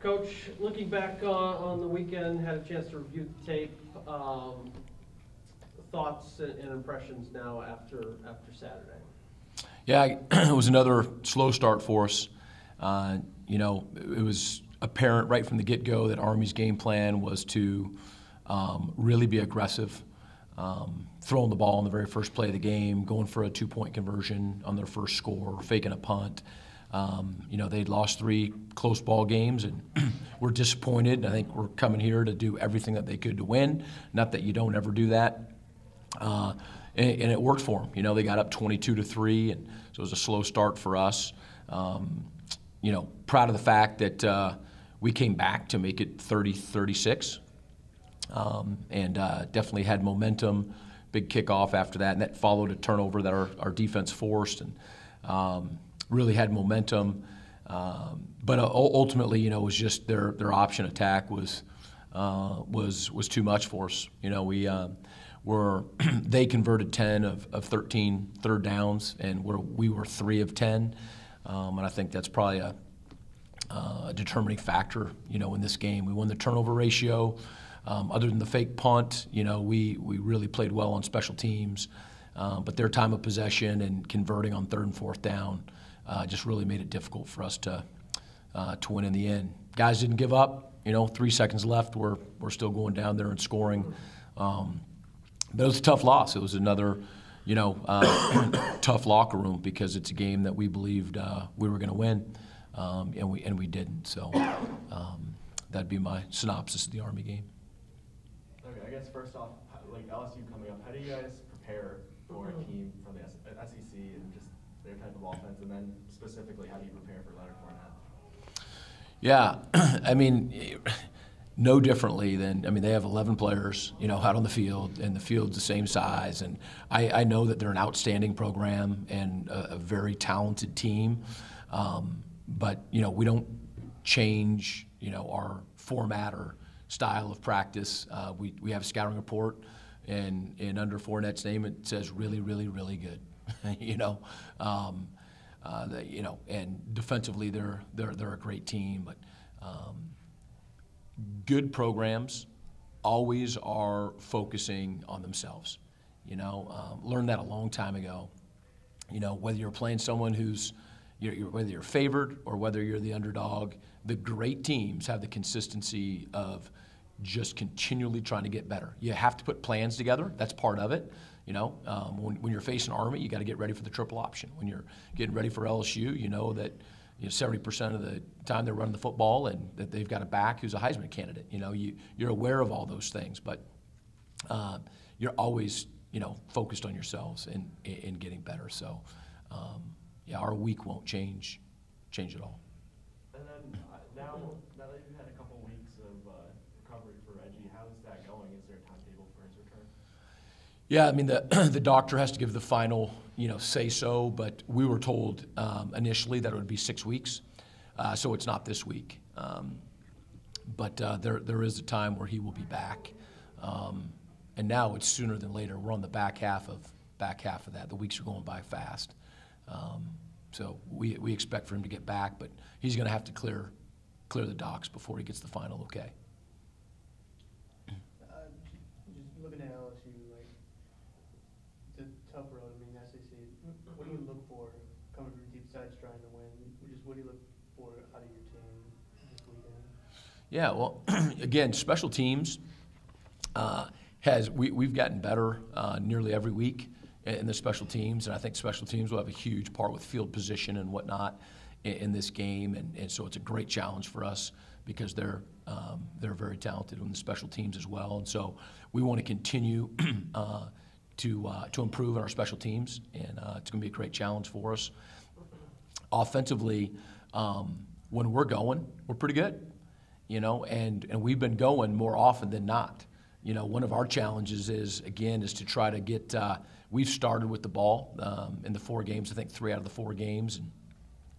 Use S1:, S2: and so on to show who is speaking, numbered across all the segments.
S1: Coach, looking back on the weekend, had a chance to review the tape. Thoughts and impressions now after Saturday?
S2: Yeah, it was another slow start for us. It was apparent right from the get-go that Army's game plan was to really be aggressive, throwing the ball on the very first play of the game, going for a two-point conversion on their first score, faking a punt. They'd lost 3 close ball games, and we're disappointed. I think we're coming here to do everything that they could to win. Not that you don't ever do that. And it worked for them. They got up 22-3, and so it was a slow start for us. Proud of the fact that we came back to make it 30-36, and definitely had momentum. Big kickoff after that, and that followed a turnover that our defense forced, and really had momentum. But ultimately, it was just their option attack was too much for us. They converted 10 of 13 third downs, and we were 3 of 10. And I think that's probably a determining factor, in this game. We won the turnover ratio. Other than the fake punt, we really played well on special teams. But their time of possession and converting on 3rd and 4th down just really made it difficult for us to win in the end. Guys didn't give up. 3 seconds left. We're still going down there and scoring. But it was a tough loss. It was another, tough locker room because it's a game that we believed we were going to win, and we didn't. So that'd be my synopsis of the Army game.
S3: Okay, I guess first off, like LSU coming up, how do you guys prepare for a team from the SEC and just their type of offense, and then specifically, how do you prepare for Leonard Fournette?
S2: Yeah, no differently than, they have 11 players, out on the field, and the field's the same size. And I know that they're an outstanding program and a very talented team. But, we don't change, our format or style of practice. We have a scouting report, and under Fournette's name, it says really, really, really good. And defensively, they're a great team, but good programs always are focusing on themselves. Learned that a long time ago. Whether you're playing someone who's whether you're favored or whether you're the underdog, the great teams have the consistency of just continually trying to get better. You have to put plans together. That's part of it. When you're facing Army, you got to get ready for the triple option. When you're getting ready for LSU, you know that 70% of the time they're running the football and that they've got a back who's a Heisman candidate. You're aware of all those things, but you're always focused on yourselves and getting better. So our week won't change at all.
S3: And then now that you've had a couple weeks of recovery for Reggie, how's that going? Is there a timetable for his return?
S2: Yeah, the doctor has to give the final, say so, but we were told initially that it would be 6 weeks, so it's not this week. But there is a time where he will be back, and now it's sooner than later. We're on the back half of that. The weeks are going by fast, so we expect for him to get back, but he's going to have to clear the docs before he gets the final okay.
S4: Just looking at LSU, it's a tough road. SEC. What do you look for coming from deep sides trying to win? What do you look for out of your team this weekend?
S2: Yeah, well, again, special teams we've gotten better nearly every week in the special teams, and I think special teams will have a huge part with field position and whatnot in this game, and so it's a great challenge for us because they're very talented on the special teams as well, and so we want to continue to improve on our special teams, and it's going to be a great challenge for us. Offensively, when we're going, we're pretty good, and we've been going more often than not. One of our challenges is to try to get. We've started with the ball in the 4 games. I think 3 out of the 4 games,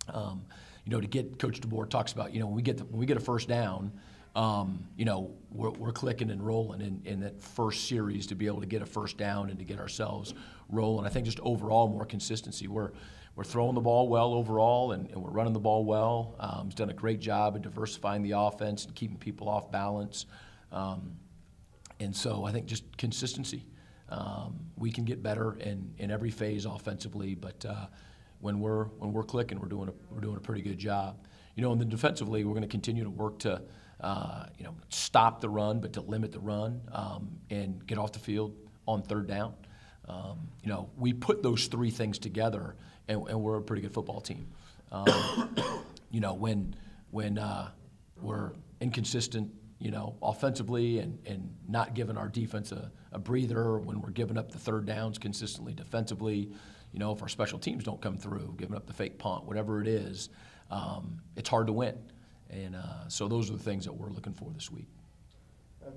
S2: and to get Coach DeBoer talks about when we get a first down. We're clicking and rolling in that first series to be able to get a first down and to get ourselves rolling. I think just overall more consistency. We're we're throwing the ball well overall, and we're running the ball well. He's done a great job of diversifying the offense and keeping people off balance. And so I think just consistency. We can get better in every phase offensively, but when we're clicking, we're doing a pretty good job. And then defensively, we're going to continue to work to stop the run, but to limit the run and get off the field on third down. We put those three things together, and we're a pretty good football team. When we're inconsistent, offensively and not giving our defense a breather, when we're giving up the third downs consistently defensively, if our special teams don't come through, giving up the fake punt, whatever it is, it's hard to win. And so those are the things that we're looking for this week.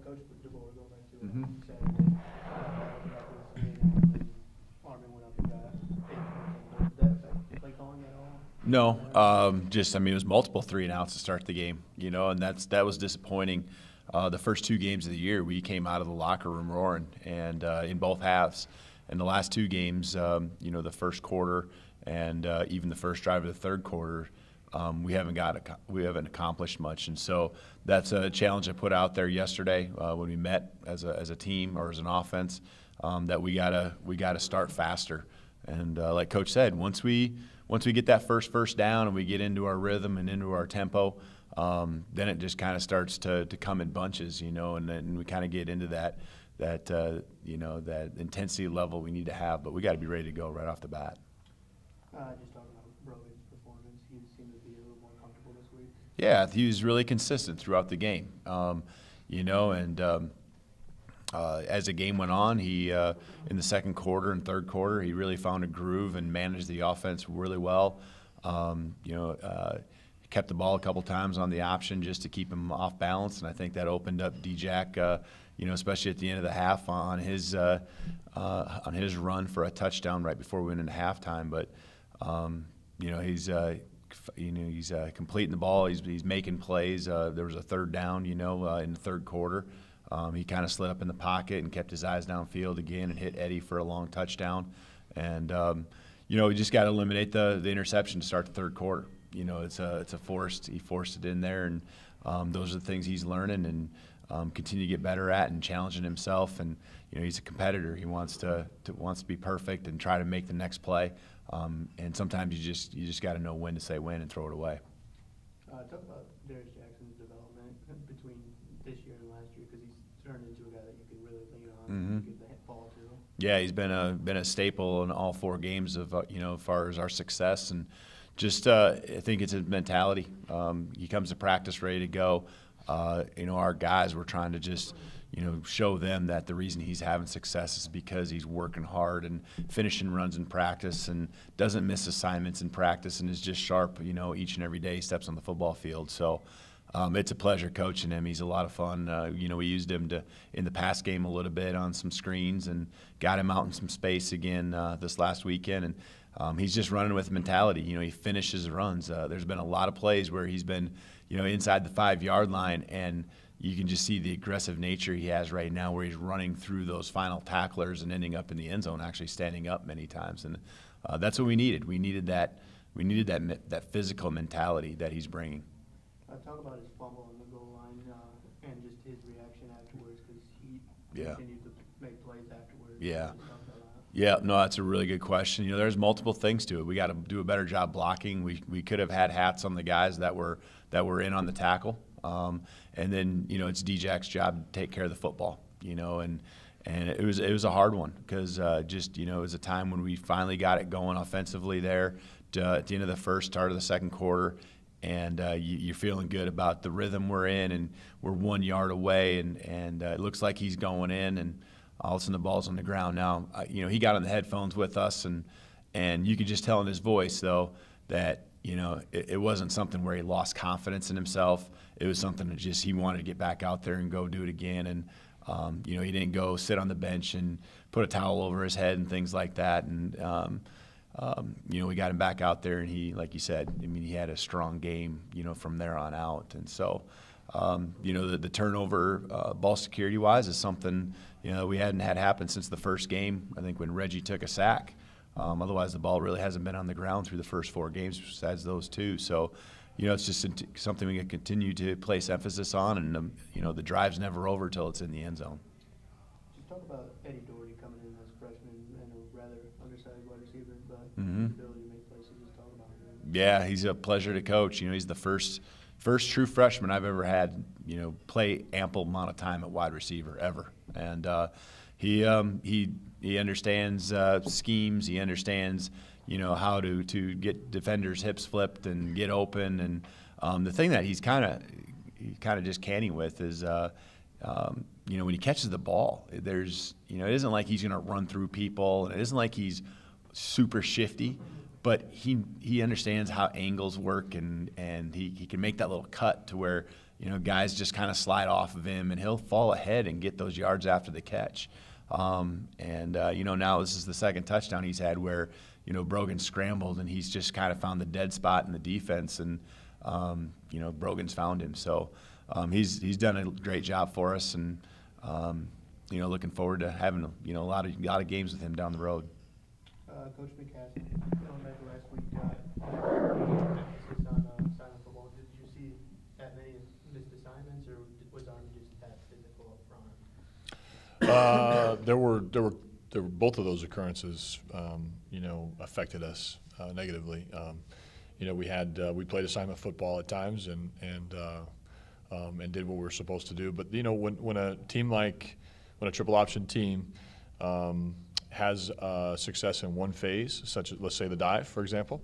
S4: Coach DeBoer, going back to Saturday, Army went up and got 8 points. Did that affect play calling at all?
S5: No, it was multiple 3-and-outs to start the game, and that was disappointing. The first 2 games of the year, we came out of the locker room roaring, and in both halves. And the last 2 games, the first quarter and even the first drive of the third quarter, we haven't accomplished much, and so that's a challenge I put out there yesterday when we met as a team or as an offense, that we gotta start faster. And like Coach said, once we get that first down and we get into our rhythm and into our tempo, then it just kind of starts to come in bunches, and then we kind of get into that intensity level we need to have. But we got to be ready to go right off the bat.
S4: Just talking about Brogan's performance, he seemed to be a little more comfortable this week.
S5: Yeah, he was really consistent throughout the game, as the game went on, he in the second quarter and third quarter, he really found a groove and managed the offense really well. Kept the ball a couple times on the option just to keep him off balance, and I think that opened up D-Jack, especially at the end of the half on his run for a touchdown right before we went into halftime. But he's completing the ball. He's making plays. There was a third down, in the third quarter. He kind of slid up in the pocket and kept his eyes downfield again and hit Eddie for a long touchdown. And we just got to eliminate the interception to start the third quarter. It's a forced. He forced it in there, and those are the things he's learning and continue to get better at and challenging himself. And he's a competitor. He wants to be perfect and try to make the next play. And sometimes you just got to know when to say when and throw it away.
S4: Talk about Darius Jackson's development between this year and last year, because he's turned into a guy that you can really lean on, give the ball to.
S5: Yeah, he's been a staple in all 4 games of as far as our success, and just I think it's a mentality. He comes to practice ready to go. Our guys were trying to just show them that the reason he's having success is because he's working hard and finishing runs in practice and doesn't miss assignments in practice and is just sharp, each and every day he steps on the football field. So it's a pleasure coaching him. He's a lot of fun. We used him in the pass game a little bit on some screens and got him out in some space again this last weekend. And he's just running with mentality. He finishes runs. There's been a lot of plays where he's been, inside the 5-yard line, and you can just see the aggressive nature he has right now, where he's running through those final tacklers and ending up in the end zone, actually standing up many times. And that's what we needed. We needed that physical mentality that he's bringing.
S4: Talk about his fumble on the goal line and just his reaction afterwards, because he continued to make plays afterwards.
S5: Yeah, no, that's a really good question. There's multiple things to it. We got to do a better job blocking. We could have had hats on the guys that were in on the tackle, and then it's D-Jack's job to take care of the football. And it was a hard one, because it was a time when we finally got it going offensively there at the end of the first, start of the second quarter. And you're feeling good about the rhythm we're in, and we're 1 yard away, and it looks like he's going in, and all of a sudden the ball's on the ground. Now, he got on the headphones with us, and you could just tell in his voice, though, that it wasn't something where he lost confidence in himself. It was something that just he wanted to get back out there and go do it again. And he didn't go sit on the bench and put a towel over his head and things like that. And we got him back out there, and he, like you said, he had a strong game, from there on out. And so, the turnover, ball security-wise, is something, we hadn't had happen since the first game. I think when Reggie took a sack, Otherwise, the ball really hasn't been on the ground through the first 4 games besides those 2. So, it's just something we can continue to place emphasis on, and, the drive's never over till it's in the end zone.
S4: Just talk about Eddie Doherty coming in as a freshman and a rather undersized wide receiver, but
S5: Mm-hmm.
S4: his ability to make plays. Just talk about him.
S5: Yeah, he's a pleasure to coach. He's the first true freshman I've ever had, play ample amount of time at wide receiver ever. And he understands schemes. He understands, how to get defenders' hips flipped and get open. And the thing that he's kind of just canny with is, when he catches the ball, there's, it isn't like he's going to run through people, and it isn't like he's super shifty. But he understands how angles work, and he can make that little cut to where, guys just kind of slide off of him, and he'll fall ahead and get those yards after the catch. Now this is the second touchdown he's had where, Brogan scrambled, and he's just kind of found the dead spot in the defense, and, Brogan's found him. So he's done a great job for us, and, looking forward to having, a lot of games with him down the road.
S4: Coach McCaslin, going back to last week, emphasis on silent football. Did you see that many missed assignments, or was Army just that physical up front?
S6: There were both of those occurrences, affected us negatively. We played assignment football at times and did what we were supposed to do. But when a triple option team has success in one phase, such as, let's say, the dive, for example,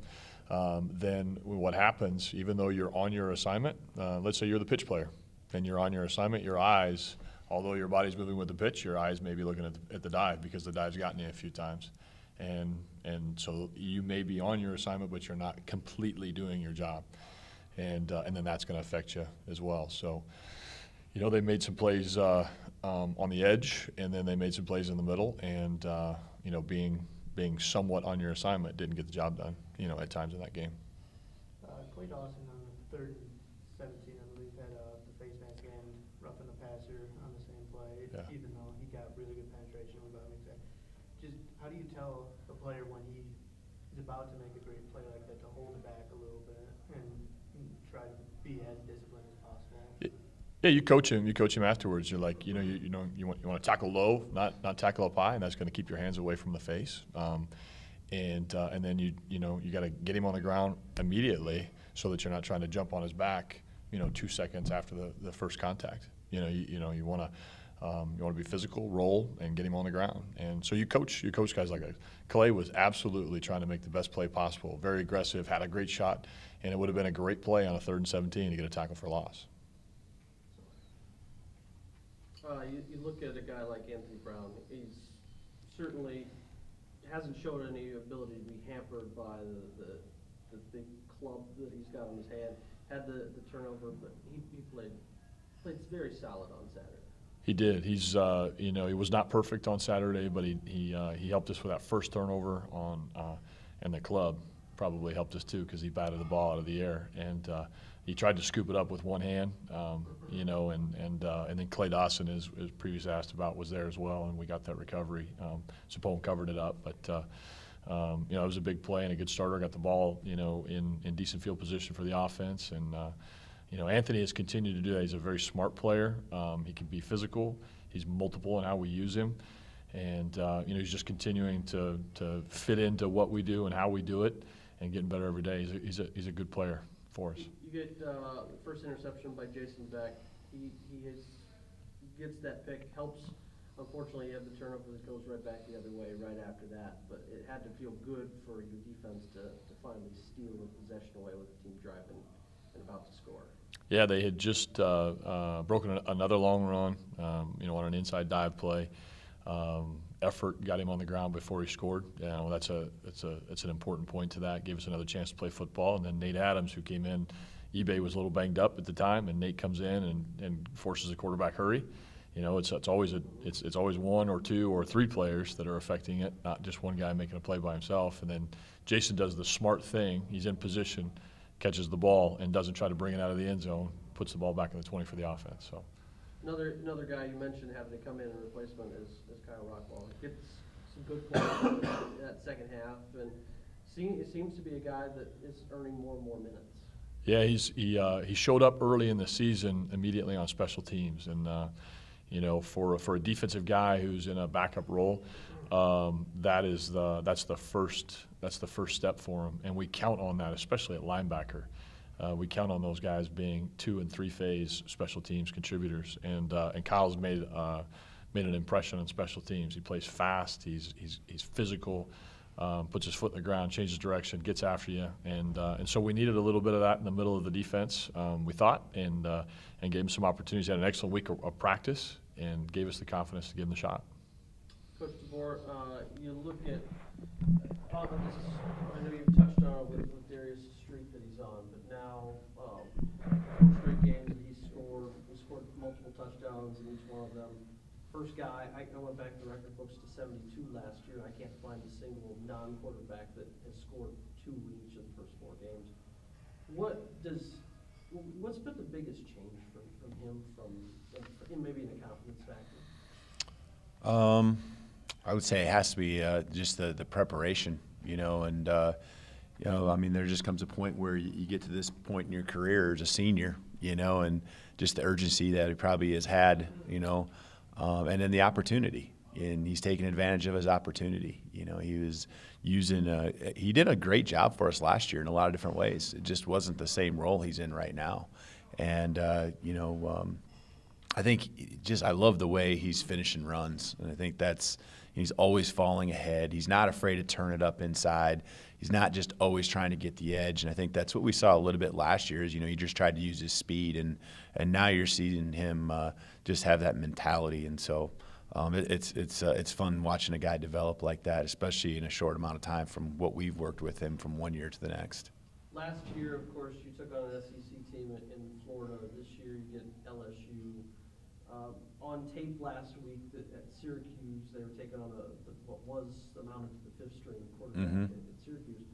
S6: then what happens, even though you're on your assignment, let's say you're the pitch player, and you're on your assignment, your eyes, although your body's moving with the pitch, your eyes may be looking at the dive because the dive's gotten you a few times. And so you may be on your assignment, but you're not completely doing your job. And then that's going to affect you as well. So, they made some plays on the edge, and then they made some plays in the middle, and being somewhat on your assignment didn't get the job done, at times in that game.
S4: Clay Dawson on the 3rd and 17, I believe, had the face mask and roughing the passer on the same play,
S6: Yeah.
S4: even though he got really good penetration with that. Just how do you tell a player when he is about to make a great play like that to hold it back a little bit and try to be as disciplined as possible?
S6: Yeah, you coach him. You coach him afterwards. You're like, you want to tackle low, not tackle up high, and that's going to keep your hands away from the face. And then you got to get him on the ground immediately so that you're not trying to jump on his back, 2 seconds after the first contact. You want to be physical, roll, and get him on the ground. And so you coach guys like that. Clay was absolutely trying to make the best play possible. Very aggressive, had a great shot, and it would have been a great play on a 3rd and 17 to get a tackle for loss.
S1: You look at a guy like Anthony Brown, he's certainly hasn't shown any ability to be hampered by the big club that he's got in his hand. Had the turnover, but he played very solid on Saturday.
S6: He did. He's he was not perfect on Saturday, but he helped us with that first turnover and the club probably helped us too because he batted the ball out of the air, and he tried to scoop it up with one hand, and then Clay Dawson, as previously asked about, was there as well, and we got that recovery. Sapone covered it up, but it was a big play and a good starter. Got the ball, in decent field position for the offense, and Anthony has continued to do that. He's a very smart player. He can be physical. He's multiple in how we use him, and he's just continuing to fit into what we do and how we do it, and getting better every day. He's a good player for us.
S1: You get the first interception by Jason Beck. He gets that pick, helps. Unfortunately, you have the turnover that goes right back the other way right after that. But it had to feel good for your defense to finally steal the possession away with the team driving and about to score.
S6: Yeah, they had just broken another long run, on an inside dive play. Effort got him on the ground before he scored. That's an important point to that. Gave us another chance to play football. And then Nate Adams, who came in, eBay was a little banged up at the time, and Nate comes in and forces the quarterback hurry. It's always one or two or three players that are affecting it, not just one guy making a play by himself. And then Jason does the smart thing. He's in position, catches the ball, and doesn't try to bring it out of the end zone. Puts the ball back in the 20 for the offense. So.
S1: Another guy you mentioned having to come in replacement is Kyle Rockwell. Gets some good play in that second half, and it seems to be a guy that is earning more and more minutes.
S6: Yeah, he showed up early in the season immediately on special teams, and you know, for a defensive guy who's in a backup role, that's the first step for him, and we count on that, especially at linebacker. We count on those guys being 2- and 3-phase special teams contributors, and Kyle's made an impression on special teams. He plays fast. He's physical. Puts his foot in the ground, changes direction, gets after you, and so we needed a little bit of that in the middle of the defense, we thought, and gave him some opportunities. He had an excellent week of practice, and gave us the confidence to give him the shot.
S1: Coach DeBoer, you look at, I know you've touched on it with Darius' streak that he's on, but now 4 straight games that he scored multiple touchdowns in each one of them. First guy, I went back to the record books to 72 last year. I can't find a single non-quarterback that has scored 2 in each of the first 4 games. What's been the biggest change from him maybe in the confidence factor?
S5: I would say it has to be just the preparation, you know, and you know, I mean, there just comes a point where you get to this point in your career as a senior, you know, and just the urgency that he probably has had, you know. And then the opportunity, and he's taking advantage of his opportunity. You know, he was using he did a great job for us last year in a lot of different ways. It just wasn't the same role he's in right now. And, you know, I think I love the way he's finishing runs. And I think he's always falling ahead. He's not afraid to turn it up inside. He's not just always trying to get the edge. And I think that's what we saw a little bit last year is, you know, he just tried to use his speed. And now you're seeing him just have that mentality. And so it's fun watching a guy develop like that, especially in a short amount of time from what we've worked with him from one year to the next.
S1: Last year, of course, you took on an SEC team in Florida. This year you get LSU. On tape last week at Syracuse, they were taking on what was amounted to the 5th string quarterback at Syracuse.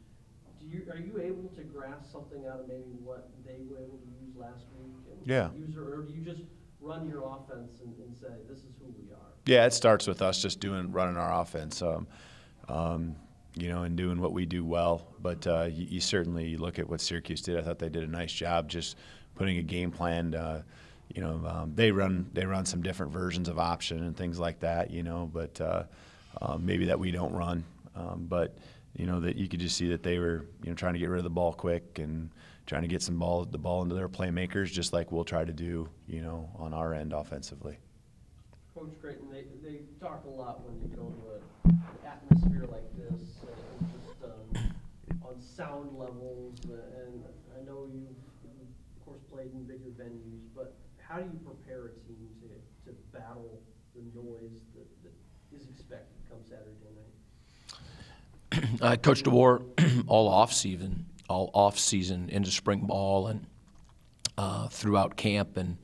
S1: Are you able to grasp something out of maybe what they were able to use last week? Or do you just run your offense and say, this is who we are?
S5: Yeah, it starts with us just running our offense, you know, and doing what we do well. But you certainly look at what Syracuse did. I thought they did a nice job just putting a game plan. You know, they run some different versions of option and things like that, you know, but maybe that we don't run. But, you know, that you could just see that they were, you know, trying to get rid of the ball quick and trying to get the ball into their playmakers, just like we'll try to do, you know, on our end offensively.
S1: Coach Creighton, they talk a lot when you go to an atmosphere like this, just on sound levels, and I know you've of course played in bigger venues, but how do you prepare a team to battle the noise that is expected come Saturday night?
S2: Coach DeBoer, all off season into spring ball and throughout camp and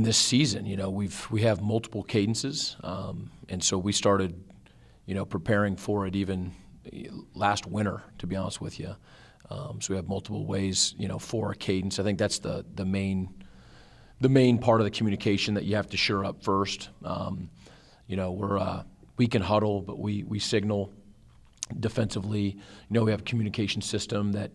S2: this season, you know, we have multiple cadences, and so we started, you know, preparing for it even last winter, to be honest with you. So we have multiple ways, you know, for a cadence. I think that's the main part of the communication that you have to shore up first. You know, we can huddle, but we signal defensively. You know, we have a communication system that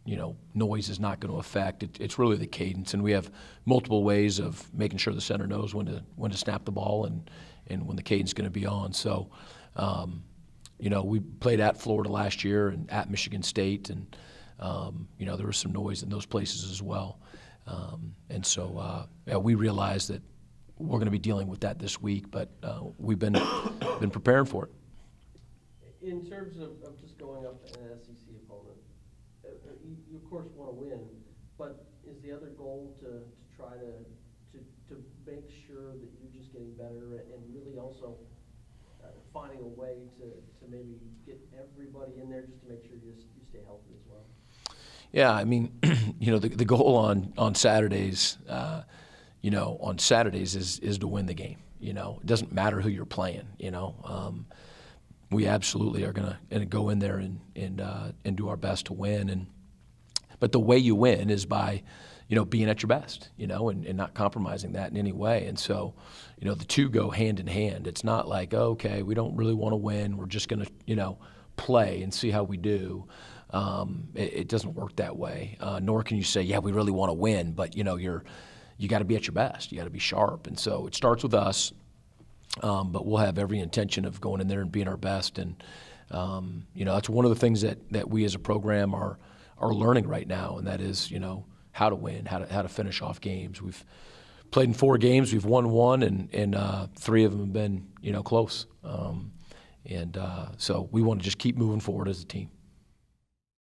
S2: you know, noise is not going to affect. It's really the cadence, and we have multiple ways of making sure the center knows when to snap the ball and when the cadence is going to be on. So, you know, we played at Florida last year and at Michigan State, and you know, there was some noise in those places as well. And so yeah, we realized that we're going to be dealing with that this week, but we've been preparing for it.
S1: In terms of just going up to an SEC opponent, you of course want to win, but is the other goal to try to make sure that you're just getting better and really also finding a way to maybe get everybody in there just to make sure you stay healthy as well?
S2: Yeah, I mean, you know, the goal on Saturdays, you know, on Saturdays is to win the game. You know, it doesn't matter who you're playing. You know, we absolutely are gonna go in there and do our best to win. But the way you win is by, being at your best, and not compromising that in any way. And so, the two go hand in hand. It's not like, okay, we don't really want to win. We're just going to, play and see how we do. It doesn't work that way. Nor can you say, yeah, we really want to win, but, you got to be at your best. You got to be sharp. And so it starts with us, but we'll have every intention of going in there and being our best. And, that's one of the things that we as a program are learning right now, and that is, how to win, how to finish off games. We've played in 4 games. We've won 1, and 3 of them have been, close. So we want to just keep moving forward as a team.